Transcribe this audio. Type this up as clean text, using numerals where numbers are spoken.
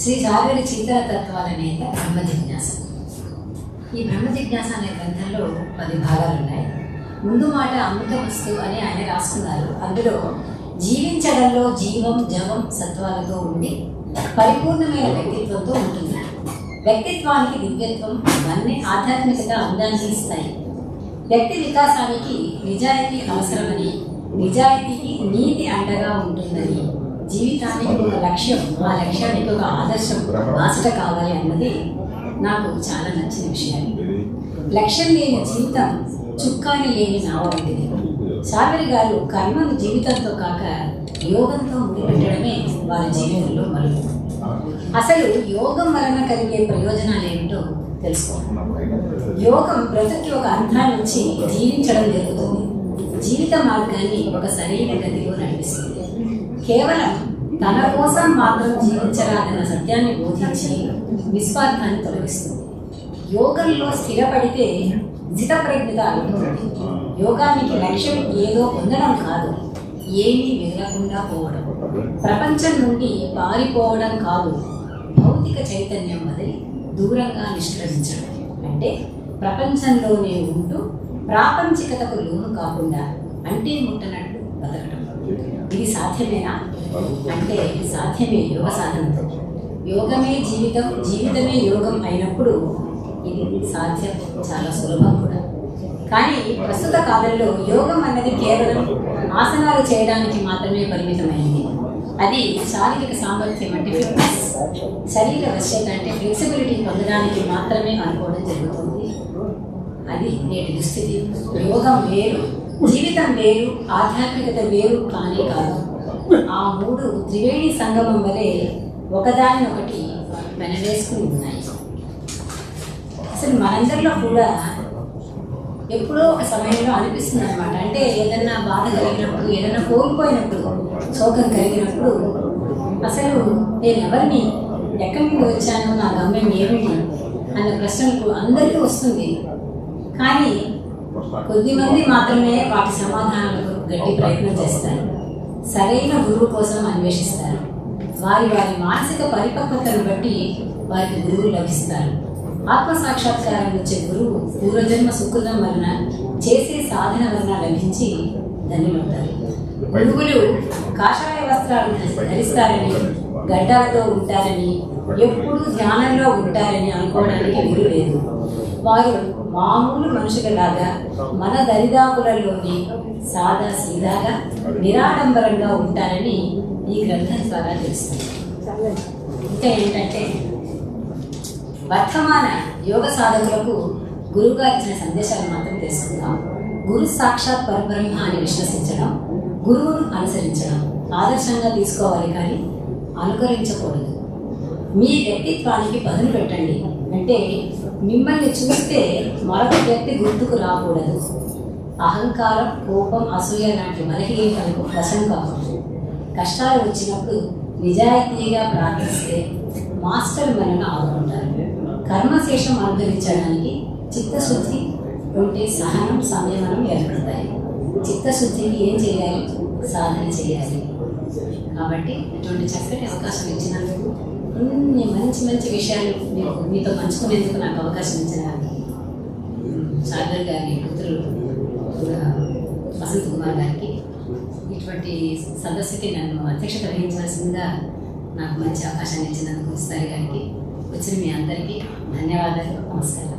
Shri jaggery చీతల తత్వాల నేత బ్రహ్మ జిజ్ఞాస. ఈ బ్రహ్మ జిజ్ఞాస అనే గ్రంథంలో 10 భాగాలు ఉన్నాయి. ముందు మాట అమృతమస్తు అని ఆయన రాసుకున్నారు. అందులో జీవించడంలో జీవం జవం సత్వాలతో ఉండి పరిపూర్ణమైన వ్యక్తిత్వంతో ఉంటుంది. వ్యక్తిత్వానికి దివ్యత్వం ఇవన్నీ ఆధ్యాత్మికత అందాన్ని ఇస్తాయి. వ్యక్తి వికాసానికి నిజాయితీ అవసరమని, నిజాయితీకి నీతి అండగా ఉంటుందని, జీవితానికి ఒక లక్ష్యం, ఆ లక్ష్యానికి ఒక ఆదర్శం బాసట కావాలి అన్నది నాకు చాలా నచ్చిన విషయం. లక్ష్యం లేని జీవితం చుక్కాని లేని నావ వంటిది. సాగరి గారు కర్మను జీవితంతో కాక యోగంతో ముడిపెట్టడమే వారి జీవితంలో మలుపు. అసలు యోగం వలన కలిగే ప్రయోజనాలు ఏమిటో తెలుసుకోవాలి. యోగం బ్రతుకి ఒక అర్థాన్ని నుంచి జీవించడం జరుగుతుంది. జీవిత మార్గాన్ని ఒక సరైన గతిలో నడిపిస్తుంది. కేవలం తన కోసం మాత్రం జీవించరాదన్న సత్యాన్ని బోధించి నిస్వార్థాన్ని తొలగిస్తుంది. యోగంలో స్థిరపడితే జితప్రజ్ఞత అవుతుంది. యోగానికి లక్ష్యం ఏదో పొందడం కాదు, ఏమీ వెదలకుండా పోవడం, ప్రపంచం నుండి పారిపోవడం కాదు, భౌతిక చైతన్యం వదిలి దూరంగా నిష్క్రమించడం. అంటే ప్రపంచంలోనే ఉంటూ ప్రాపంచికతకు లోను కాకుండా అంటే ముట్టనట్టు బతకడం. ఇది సాధ్యమేనా అంటే సాధ్యమే. యోగ సాధనతో యోగమే జీవితం, జీవితమే యోగం అయినప్పుడు ఇది సాధ్యం, చాలా సులభం కూడా. కానీ ప్రస్తుత కాలంలో యోగం అన్నది కేవలం ఆసనాలు చేయడానికి మాత్రమే పరిమితమైంది. అది శారీరక సామర్థ్యం అంటే ఫిట్నెస్, శరీర వశ్యత అంటే ఫ్లెక్సిబిలిటీ పొందడానికి మాత్రమే అనుకోవడం జరుగుతుంది. అది నేటి దుస్థితి. యోగం వేరు, జీవితం వేరు, ఆధ్యాత్మికత వేరు కానీ కాదు. ఆ మూడు త్రివేణి సంగమం వలె ఒకదానినొకటి వెనవేసుకుని ఉన్నాయి. అసలు మనందరిలో కూడా ఎప్పుడో ఒక సమయంలో అనిపిస్తుంది అనమాట. అంటే ఏదన్నా బాధ కలిగినప్పుడు, ఏదన్నా కోల్పోయినప్పుడు, శోకం కలిగినప్పుడు అసలు నేను ఎవరిని, ఎక్కడి నుండి వచ్చాను, నా గమ్యం ఏమిటి అన్న ప్రశ్నలకు అందరికీ వస్తుంది. కానీ కొద్దిమంది మాత్రమే వాటి సమాధానాలకు గట్టి ప్రయత్నం చేస్తారు. సరైన గురువు కోసం అన్వేషిస్తారు. వారి మానసిక పరిపక్వతను బట్టి వారికి గురువు లభిస్తారు. ఆత్మసాక్షాత్కారం వచ్చే గురువు పూర్వజన్మ సుకృతం వలన, చేసే సాధన వలన లభించి ధన్యులవుతారు. గురువులు కాషాయ వస్త్రాలు ధరిస్తారని, గడ్డాలతో ఉంటారని, ఎప్పుడూ ధ్యానంలో ఉంటారని అనుకోవడానికి వీలు లేదు. వారు మామూలు మనుషులలాగా మన దరిదాపులలోని సాదా సీదాగా నిరాడంబరంగా ఉంటారని ఈ గ్రంథం ద్వారా తెలుస్తుంది. ఇంకా ఏంటంటే వర్తమాన యోగ సాధకులకు గురువుగారు ఇచ్చిన సందేశాలు మాత్రం తెలుసుకుందాం. గురు సాక్షాత్ పరబ్రహ్మ అని విశ్వసించడం, గురువును అనుసరించడం ఆదర్శంగా తీసుకోవాలి కానీ అనుకరించకూడదు. మీ వ్యక్తిత్వానికి పదును పెట్టండి. అంటే మిమ్మల్ని చూస్తే మరొక వ్యక్తి గుర్తుకు రాకూడదు. అహంకారం, కోపం, అసూయ లాంటి బలహీనతలకు వశం కాకూడదు. కష్టాలు వచ్చినప్పుడు నిజాయితీగా ప్రార్థిస్తే మాస్టర్ మనల్ని ఆదుకుంటారు. కర్మశేషం అనుభవించడానికి చిత్తశుద్ధి ఉంటే సహనం, సంయమనం ఏర్పడతాయి. చిత్తశుద్ధికి ఏం చేయాలి? సాధన చేయాలి. కాబట్టి ఇటువంటి చక్కటి అవకాశం ఇచ్చినందుకు, ఇన్ని మంచి విషయాలు మీతో పంచుకునేందుకు నాకు అవకాశం ఇచ్చిన సాగర్ గారి పుత్రులు వసంత్ కుమార్ గారికి, ఇటువంటి సదస్సుకి నన్ను అధ్యక్షత వహించవలసిందిగా నాకు మంచి అవకాశాన్ని ఇచ్చినందుకు విస్తారి గారికి, వచ్చిన మీ అందరికీ ధన్యవాదాలు. నమస్కారం.